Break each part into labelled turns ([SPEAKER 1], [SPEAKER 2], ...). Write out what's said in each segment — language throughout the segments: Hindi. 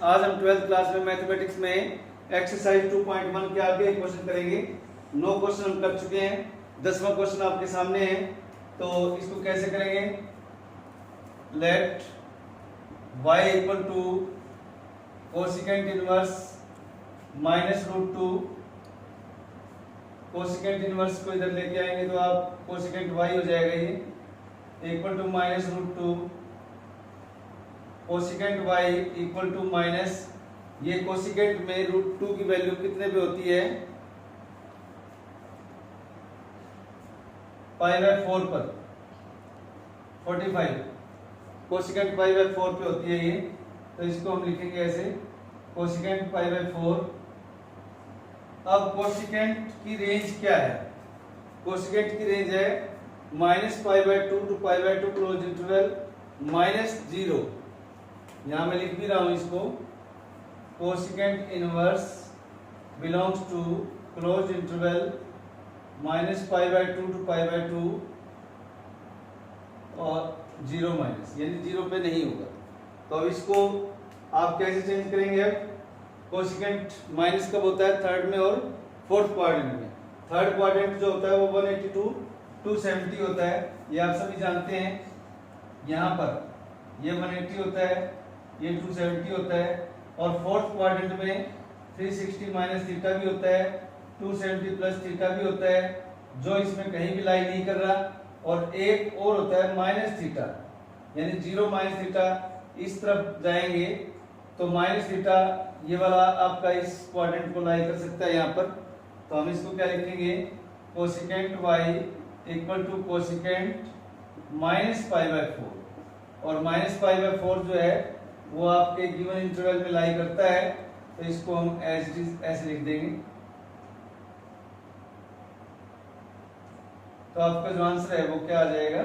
[SPEAKER 1] आज हम 12th क्लास में मैथमेटिक्स में एक्सरसाइज 2.1 के आगे एक क्वेश्चन करेंगे। 9 क्वेश्चन हम कर चुके हैं, 10वां क्वेश्चन आपके सामने है। तो इसको कैसे करेंगे? Let y equal to cosecant inverse minus root two. Cosecant inverse को इधर लेके आएंगे तो आप कोसिकेंट y हो जाएगा, ये equal to minus root two cosecant y equal to minus, ये कोसिकेंट में रूट टू की वैल्यू कितने पे होती है? पाई बाय 4 पर 45। कोसिकेंट पाई बाय 4 पे होती है ये, तो इसको हम लिखेंगे ऐसे कोसिकेंट पाई बाय 4। अब कोसिकेंट की रेंज क्या है? कोसिकेंट की रेंज है minus pi by 2 to pi by 2 close interval minus 0। यहां मैं लिख भी रहा हूं इसको, cosecant inverse belongs to close interval minus pi by 2 to pi by 2 और 0 माइनस, यानी 0 पे नहीं होगा। तो अब इसको आप कैसे चेंज करेंगे? अब कोसिकेंट माइनस कब होता है? थर्ड में और फोर्थ क्वाड्रेंट में। थर्ड क्वाड्रेंट जो होता है वो 182 270 होता है, ये आप सभी जानते हैं। यहाँ पर ये 180 होता है, ये 270 होता है, और फोर्थ क्वाड्रेंट में 360 माइनस थीटा भी होता है, 270 प्लस थीटा भी होता है, जो इसमें कहीं भी लाई नहीं कर रहा। और एक और होता है माइनस थीटा, यानी 0 माइनस थीटा इस तरफ जाएंगे तो माइनस थीटा ये वाला आपका इस क्वाड्रेंट को लाई कर सकता है यहाँ पर। तो हम इसको क्या लिखेंगे? Cosecant y equal to cosecant minus pi by 4, और माइनस पाई बाय 4 जो है वो आपके गिवन इंटरवल में लाई करता है, तो इसको हम एज इट इज ऐसे लिख देंगे। तो आपका जो आंसर है वो क्या आ जाएगा?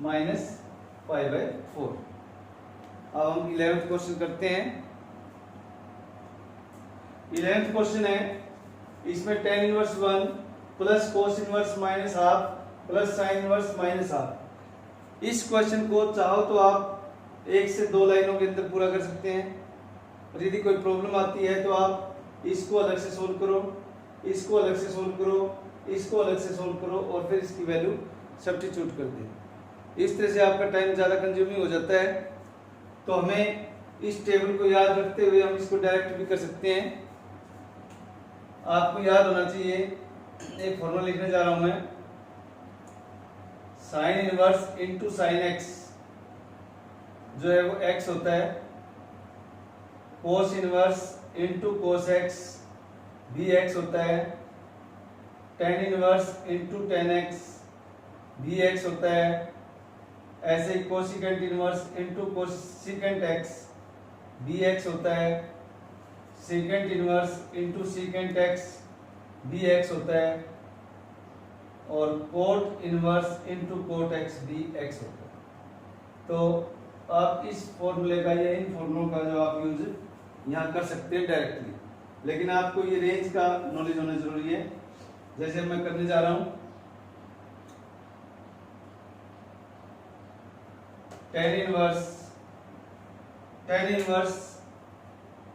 [SPEAKER 1] Minus pi by 4। अब हम 11th क्वेश्चन करते हैं। 11th क्वेश्चन है, इसमें tan inverse 1 plus cos inverse minus half plus sine inverse minus half. इस क्वेश्चन को चाहो तो आप 1 से 2 लाइनों के अंदर पूरा कर सकते हैं, और यदि कोई प्रॉब्लम आती है तो आप इसको अलग से सोल्व करो, इसको अलग से सोल्व करो, इसको अलग से सोल्व करो, और फिर इसकी वैल्यू सब्स्टिट्यूट कर दें। इस तरह से आपका टाइम ज़्यादा कंज्यूमिंग हो जाता है। तो हमें इस टेबल को याद रखते हुए हम इसको डायरेक्ट भी कर सकते हैं। आपको याद होना चाहिए, एक फॉर्मूला लिखने जा रहा हूं मैं, sine inverse into sine x जो है वो x होता है, cos inverse into cos x भी x होता है, tan inverse into tan x भी x होता है, ऐसे ही cosecant inverse into cosecant x भी x होता है, secant inverse into secant x भी x होता है, और cot inverse into cot x भी x होता है। तो आप इस फॉर्मूले का या इन फॉर्मूलों का जो आप यूज यहाँ कर सकते हैं डायरेक्टली, लेकिन आपको ये रेंज का नॉलेज होना जरूरी है। जैसे मैं करने जा रहा हूं, tan इनवर्स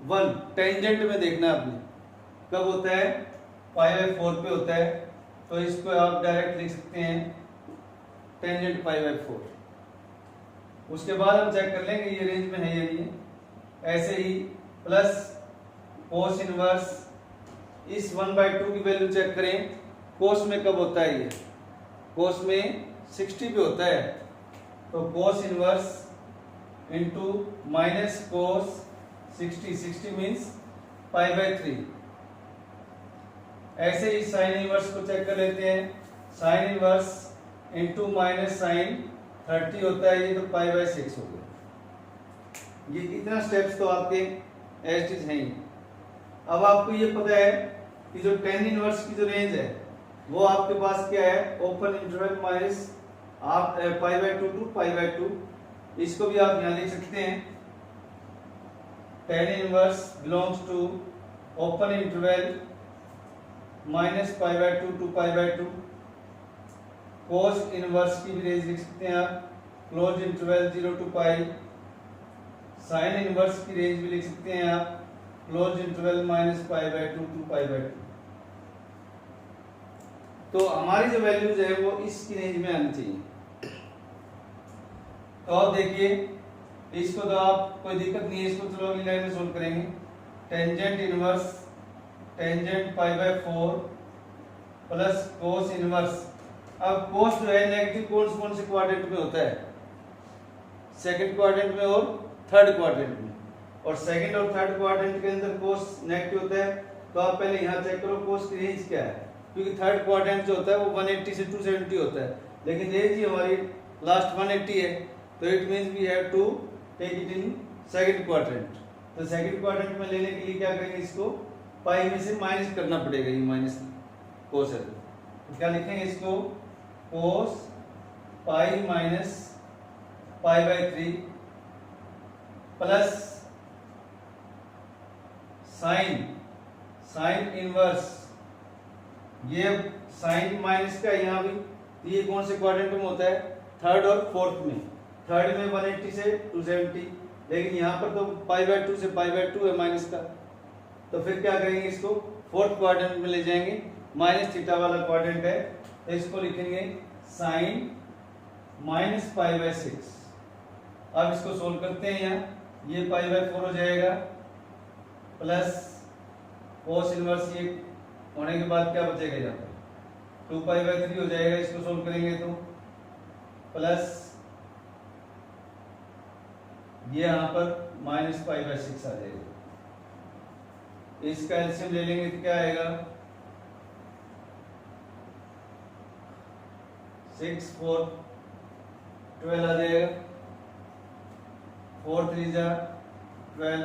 [SPEAKER 1] 1 टेंजेंट में देखना है आपने कब होता है? पाई बाय 4 पे होता है, तो इसको आप डायरेक्ट लिख सकते हैं टेंजेंट पाई बाय 4। उसके बाद हम चेक कर लेंगे ये रेंज में है या नहीं। ऐसे ही प्लस कोस इनवर्स, इस 1/2 की वैल्यू चेक करें, कोस में कब होता है? ये कोस में 60 पे होता है, तो cos inverse into minus cos 60 means pi by 3। ऐसे ही साइन इनवर्स को चेक कर लेते हैं, sine inverse into minus sine 30 होता है, ये तो पाई बाय 6 हो गया। ये इतना स्टेप्स तो आपके एज इट इज हैं ही। अब आपको ये पता है कि जो tan इनवर्स की जो रेंज है वो आपके पास क्या है? ओपन इंटरवल माइनस आप pi by 2 to pi by 2। इसको भी आप यहाँ लिख सकते हैं, tan inverse belongs to open interval minus pi by 2 to pi by 2। Cos inverse की भी रेंज लिख सकते हैं आप, close interval 0 to pi sine inverse की रेंज भी लिख सकते हैं आप क्लोज इंटरवल -π/2 टू π/2। तो हमारी जो वैल्यूज है वो इसकी रेंज में आनी चाहिए। तो अब देखिए इसको तो आप कोई दिक्कत नहीं है, इसको चलो अगली लाइन में सोल्व करेंगे। Tangent inverse tangent π/4 plus cos inverse. अब कोस जो है नेगेटिव कौन से क्वाड्रेंट में होता है? सेकंड क्वाड्रेंट में और थर्ड क्वाड्रेंट में। और सेकंड और थर्ड क्वाड्रेंट के अंदर कोस नेगेटिव होता है। तो आप पहले यहाँ चेक करो कोस की रेंज क्या है, क्योंकि थर्ड क्वाड्रेंट जो होता है वो 180 से 270 होता है, लेकिन रेंज ही हमारी लास्ट 180 है। तो it means we have to take it in second quadrant. तो सेकंड क्वाड्रेंट में लेने के लिए क्या करेंगे, इसको पाई में से माइनस करना पड़ेगा, ये माइनस कोस है। तो क्या लिखेंगे इसको, cos pi minus π/3 plus sine inverse. ये साइन माइनस का यहाँ भी, ये कौन से क्वाड्रेंट में होता है? थर्ड और फोर्थ में। थर्ड में 180 से 270, लेकिन यहाँ पर तो π/2 से π/2 है माइनस का। तो फिर क्या करेंगे, इसको फोर्थ क्वाड्रेंट में ले जाएंगे, माइनस थीटा वाला क्वाड्रेंट है। तो इसको लिखेंगे साइन -π/6। अब इसको सोल्व करते हैं, यहाँ ये π/4 हो जाएगा प्लस कोस इनवर्स, ये होने के बाद क्या बचेगा यहाँ पर 2π/3 हो जाएगा। इसको सोल्व करेंगे तो प्लस ये यहाँ पर -π/6 आ जाएगा। इसका एलसीएम ले लेंगे तो क्या आएगा, 6 4 12 आ जाएगा। 4 3 जा 12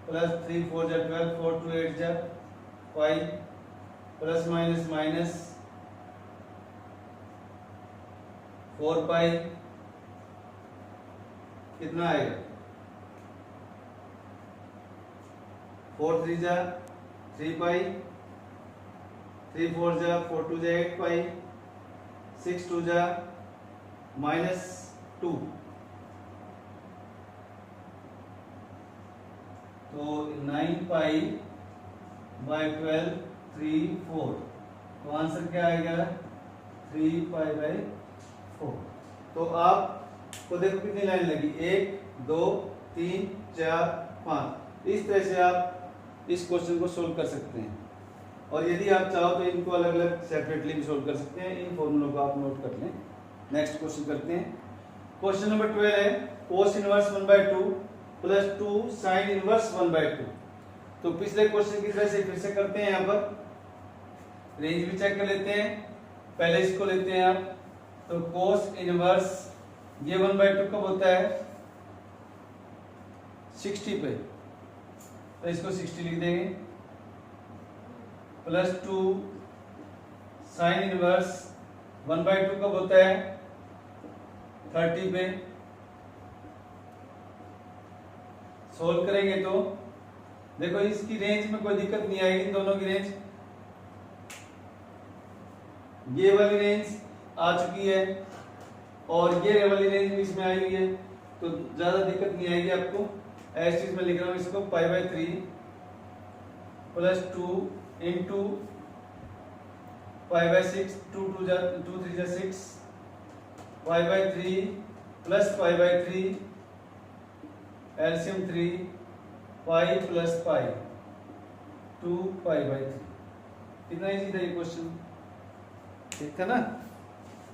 [SPEAKER 1] प्लस 3 4 जा 12, 4 2 8 जा 5 प्लस माइनस माइनस 4π कितना आएगा, 4 3 जा 3π, 3 4 जा 4 2 जा 8π, 6 2 जा -2। तो 9π/12 3 4। तो आंसर क्या आएगा, 3π/4। तो आपको देखो कितनी लाइन लगी, 1 2 3 4 5। इस तरह से आप इस क्वेश्चन को सोल्व कर सकते हैं। और यदि आप चाहो तो इनको अलग अलग सेपरेटली भी सोल्व कर सकते हैं। इन फॉर्मूलों को आप नोट कर लें। नेक्स्ट क्वेश्चन करते हैं। क्वेश्चन नंबर 12 है cos inverse 1/2 plus 2 sine inverse 1/2। तो पिछले क्वेश्चन की तरह से फिर से करते हैं, यहाँ पर रेंज भी चेक कर लेते हैं। पहले इसको लेते हैं आप, तो कोस इनवर्स ये 1/2 कब होता है, 60 पे। तो इसको 60 लिख देंगे प्लस 2 साइन इनवर्स 1/2 कब होता है, 30 पे। सोल्व करेंगे तो देखो इसकी रेंज में कोई दिक्कत नहीं आएगी। इन दोनों की रेंज, ये वाली रेंज आ चुकी है और ये वाली रेंज भी इसमें आई हुई है, तो ज्यादा दिक्कत नहीं आएगी आपको। ऐसे चीज में लिख रहा हूं इसको π/3 प्लस 2 इंटू π/6, 2 3 जा 6, π/3 plus π/3 LCM 3 pi plus pi 2π/3। कितना इजी था ये क्वेश्चन, ठीक था ना।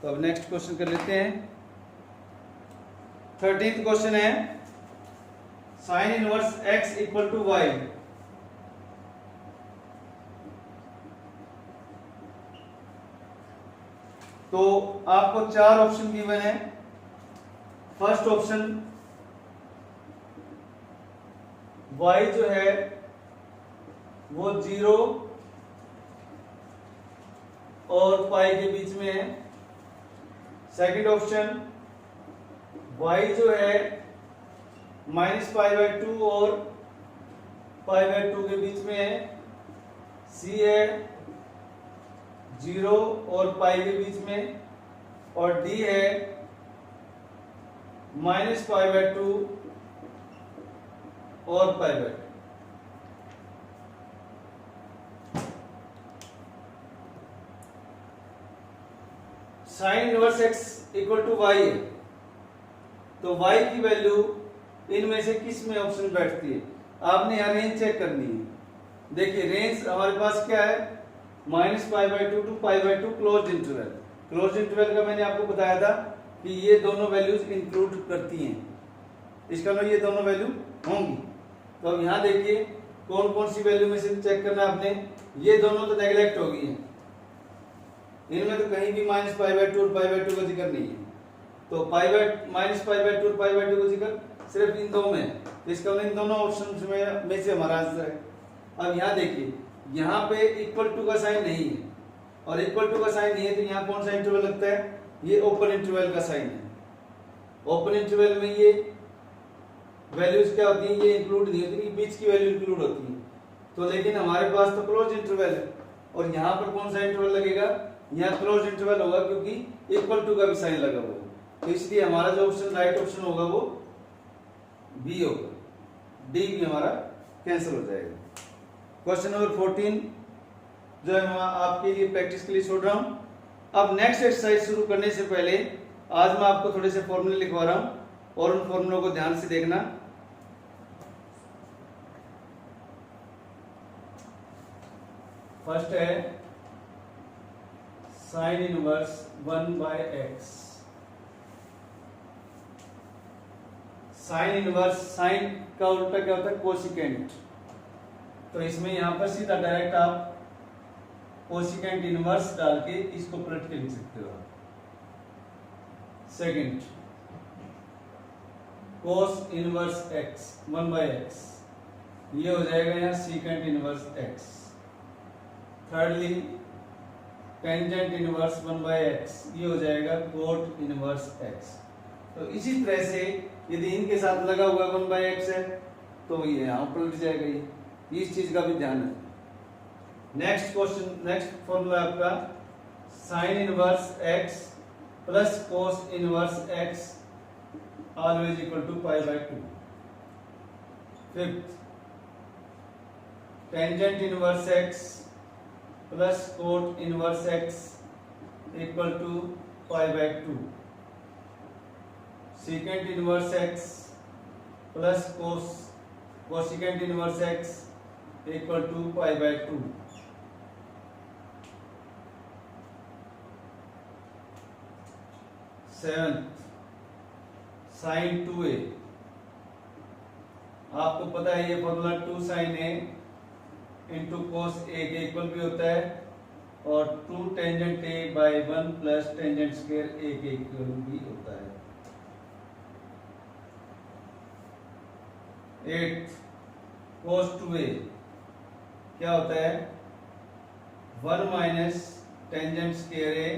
[SPEAKER 1] तो अब नेक्स्ट क्वेश्चन कर लेते हैं। 13th क्वेश्चन है sine inverse x equal to y। तो आपको 4 ऑप्शन गिवन है। फर्स्ट ऑप्शन y जो है वो 0 और पाई के बीच में है। सेकंड ऑप्शन y जो है -π/2 और π/2 के बीच में है। c है 0 और पाई के बीच में, और d है -π/2 और pi by 2। Sine inverse x equal to y है, तो वाई की वैल्यू इनमें से किस में ऑप्शन बैठती है? आपने यहाँ रेंज चेक करनी है। देखिए रेंज हमारे पास क्या है, -π/2 to π/2 closed interval. Closed interval का मैंने आपको बताया था कि ये दोनों वैल्यूज इंक्लूड करती हैं, इसका मतलब ये दोनों वैल्यू होंगी। तो अब यहाँ देखिए कौन कौन सी वैल्यू में से चेक करना है आपने। ये दोनों तो नेगलेक्ट हो गई है, इनमें तो कहीं भी -π/2 और π/2 का जिक्र नहीं है। तो -π/2 और π/2 का जिक्र सिर्फ इन दो में, तो इसका मतलब इन दोनों ऑप्शन में से हमारा आंसर है। अब यहाँ देखिए, यहाँ पे इक्वल टू का साइन नहीं है, और इक्वल टू का साइन नहीं है तो यहाँ कौन सा इंटरवल लगता है? ये ओपन इंटरवल का साइन है। ओपन इंटरवल में ये वैल्यूज क्या होती है, ये इंक्लूड नहीं होती, बीच की वैल्यू इंक्लूड होती है। तो लेकिन हमारे पास तो क्लोज इंटरवल है, और यहाँ पर कौन सा इंटरवल लगेगा? यहाँ क्लोज इंटरवल होगा, क्योंकि इक्वल टू का भी साइन लगा हुआ है। तो इसलिए हमारा जो ऑप्शन राइट ऑप्शन होगा वो बी होगा, डी भी हमारा कैंसिल हो जाएगा। क्वेश्चन नंबर 14 जो है मैं आपके लिए प्रैक्टिस के लिए छोड़ रहा हूं। अब नेक्स्ट एक्सरसाइज शुरू करने से पहले आज मैं आपको थोड़े से फॉर्मूले लिखवा रहा हूं, और उन फॉर्मूलों को ध्यान से देखना। फर्स्ट है sine inverse 1/x। Sine inverse, sine का उल्टा क्या होता है? कोसिकेंट। तो इसमें यहां पर सीधा डायरेक्ट आप कोसिकेंट इनवर्स डाल के इसको पलट के लिख सकते हो। सेकंड कोस इनवर्स x 1/x, ये हो जाएगा यहाँ secant inverse x। Thirdly tangent inverse 1/x, ये हो जाएगा कोट इनवर्स x। तो इसी तरह से यदि इनके साथ लगा हुआ 1/x है तो ये यहाँ पलट जाएगा। ये इस चीज का भी ध्यान है। नेक्स्ट क्वेश्चन, नेक्स्ट फॉर्मूला आपका sine inverse x plus cos inverse x always equal to π/2। Fifth tangent inverse x plus cot inverse x equal to π/2। Secant inverse x plus cosecant inverse x equal to π/2। Seventh sine 2a, आपको पता है ये formula 2 sin a into cos a के इक्वल भी होता है, और 2 tangent a by 1 plus tangent square a के इक्वल भी होता है। 8 cos 2a क्या होता है? 1 minus tangent square a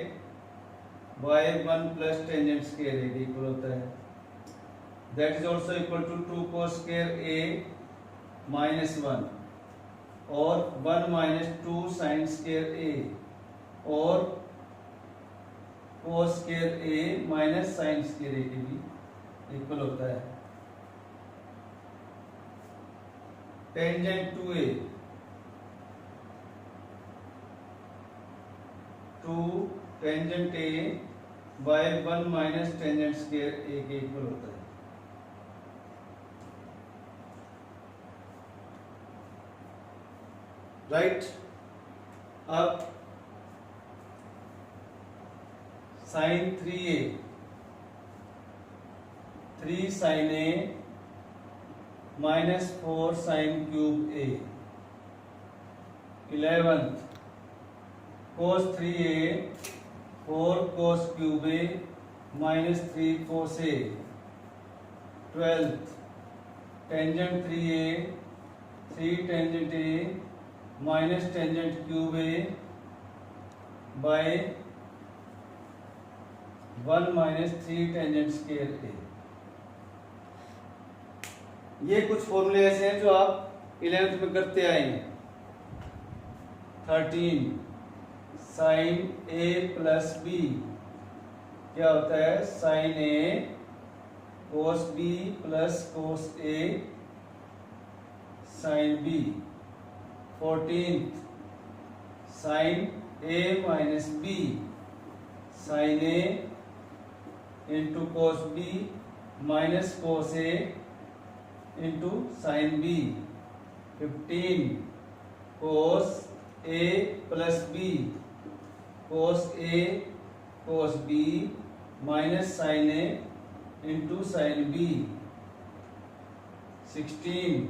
[SPEAKER 1] by 1 plus tangent square a के इक्वल होता है। That is also equal to 2 cos square a minus 1 और 1 माइनस 2 साइन स्क्वायर a और cos square a minus sine square a के भी इक्वल होता है। Tangent 2a 2 tangent a by 1 minus tangent square a के इक्वल होता है। राइट, अब sine 3a 3 sign a minus 4 sine cube a। 11th cos 3a 4 cos cube a minus 3 cos a। 12th tangent 3a 3 tangent a minus tangent cube a by 1 minus 3 tangent square a। ये कुछ फॉर्मूले ऐसे हैं जो आप 11th में करते आए हैं। 13 साइन a प्लस b क्या होता है? Sine a cos b plus cos a sine b, 14th sine a minus b sine a into cos b minus cos a into sine b, 15 cos a plus b cos a cos b minus sine a into sine b, 16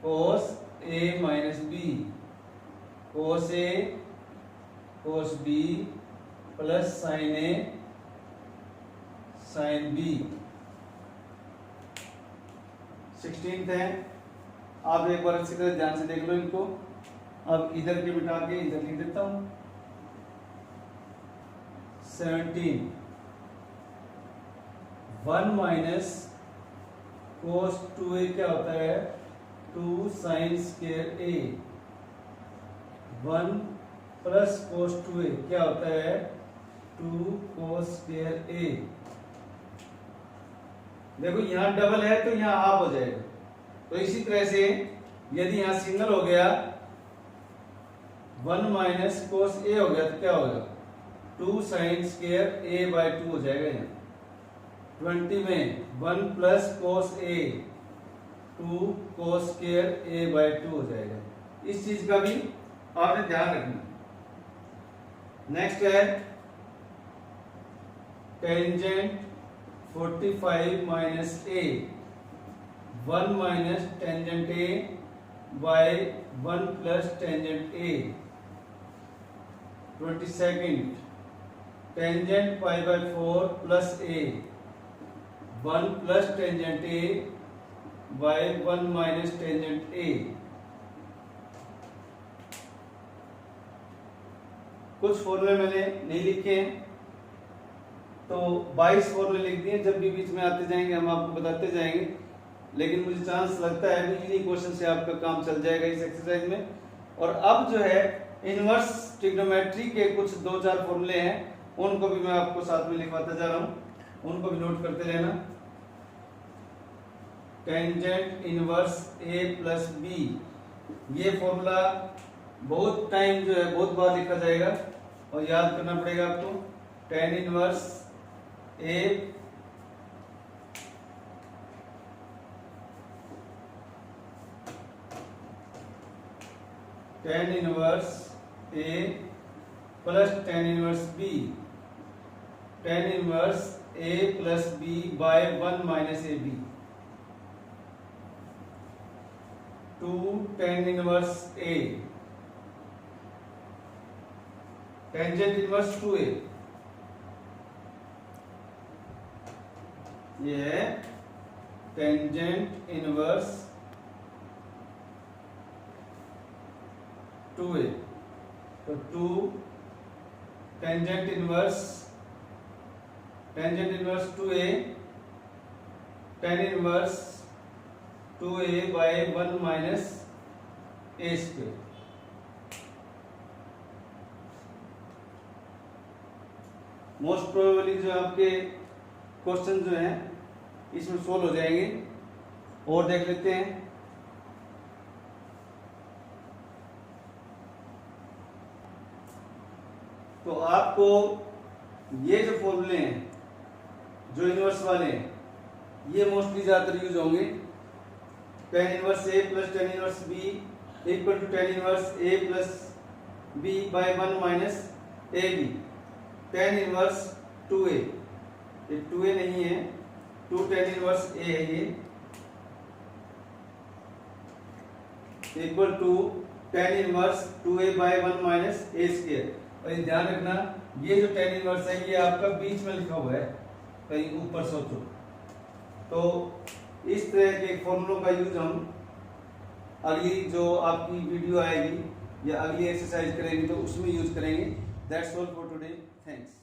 [SPEAKER 1] cos a minus b cos a cos b plus sine a sine b. 16th है, आप एक बार अच्छी तरह ध्यान से देख लो इनको। अब इधर के बिठा के इधर लिख देता हूं। 17 1 माइनस कोस 2a क्या होता है, 2 साइन स्क्वायर ए, 1 प्लस कोस 2a क्या होता है, 2 कोस स्क्वायर ए। देखो यहां डबल है तो यहां हाफ हो जाएगा, तो इसी तरह से यदि यहां सिंगल हो गया 1 माइनस कोस ए हो गया तो क्या होगा, 2 साइन स्क्वायर ए बाय 2 हो जाएगा। यहाँ 20 में 1 प्लस कोस ए 2 कोस स्क्वायर ए बाय 2 हो जाएगा। इस चीज का भी आपने ध्यान रखना। नेक्स्ट है tangent 45 minus a, 1 minus tangent a by 1 plus tangent a. 22nd tangent pi by 4 plus a, 1 plus tangent a by 1 minus tangent a. कुछ फॉर्मूले मैंने नहीं लिखे हैं तो 22 फॉर्मूले लिख दिए, जब भी बीच में आते जाएंगे हम आपको बताते जाएंगे, लेकिन मुझे चांस लगता है कि इन्हीं क्वेश्चन से आपका काम चल जाएगा इस एक्सरसाइज में। और अब जो है इनवर्स ट्रिग्नोमेट्री के कुछ 2-4 फॉर्मूले हैं, उनको भी मैं आपको साथ में लिखवाता जा रहा हूं, उनको भी नोट करते रहना। टेंजेंट इनवर्स ए प्लस बी, ये फॉर्मूला बहुत टाइम जो है बहुत बार लिखा जाएगा और याद करना पड़ेगा आपको। Tan inverse A tan inverse A plus tan inverse B, tan inverse A plus B by 1 minus A B, 2 tan inverse A, tangent inverse 2a, ये है टेंजेंट इनवर्स 2a, तो 2 tangent inverse 2a tan inverse 2a by 1 minus A square. Most probably जो आपके क्वेश्चन जो हैं इसमें सोल्व हो जाएंगे। और देख लेते हैं। तो आपको ये जो फॉर्मूले हैं जो इनवर्स वाले हैं ये मोस्टली ज्यादातर यूज होंगे। Tan inverse A plus tan inverse b equal to tan inverse A plus B by 1 minus A b. Tan inverse 2a, ये 2a नहीं है, 2 टेन इनवर्स a है ये, equal to tan inverse 2a by 1 minus A square. और ये ध्यान रखना ये जो टेन इनवर्स है ये आपका बीच में लिखा हुआ है, कहीं ऊपर सोचो। तो इस तरह के फॉर्मूलों का यूज हम अगली जो आपकी वीडियो आएगी या अगली एक्सरसाइज करेंगे तो उसमें यूज करेंगे। That's all for today, thanks.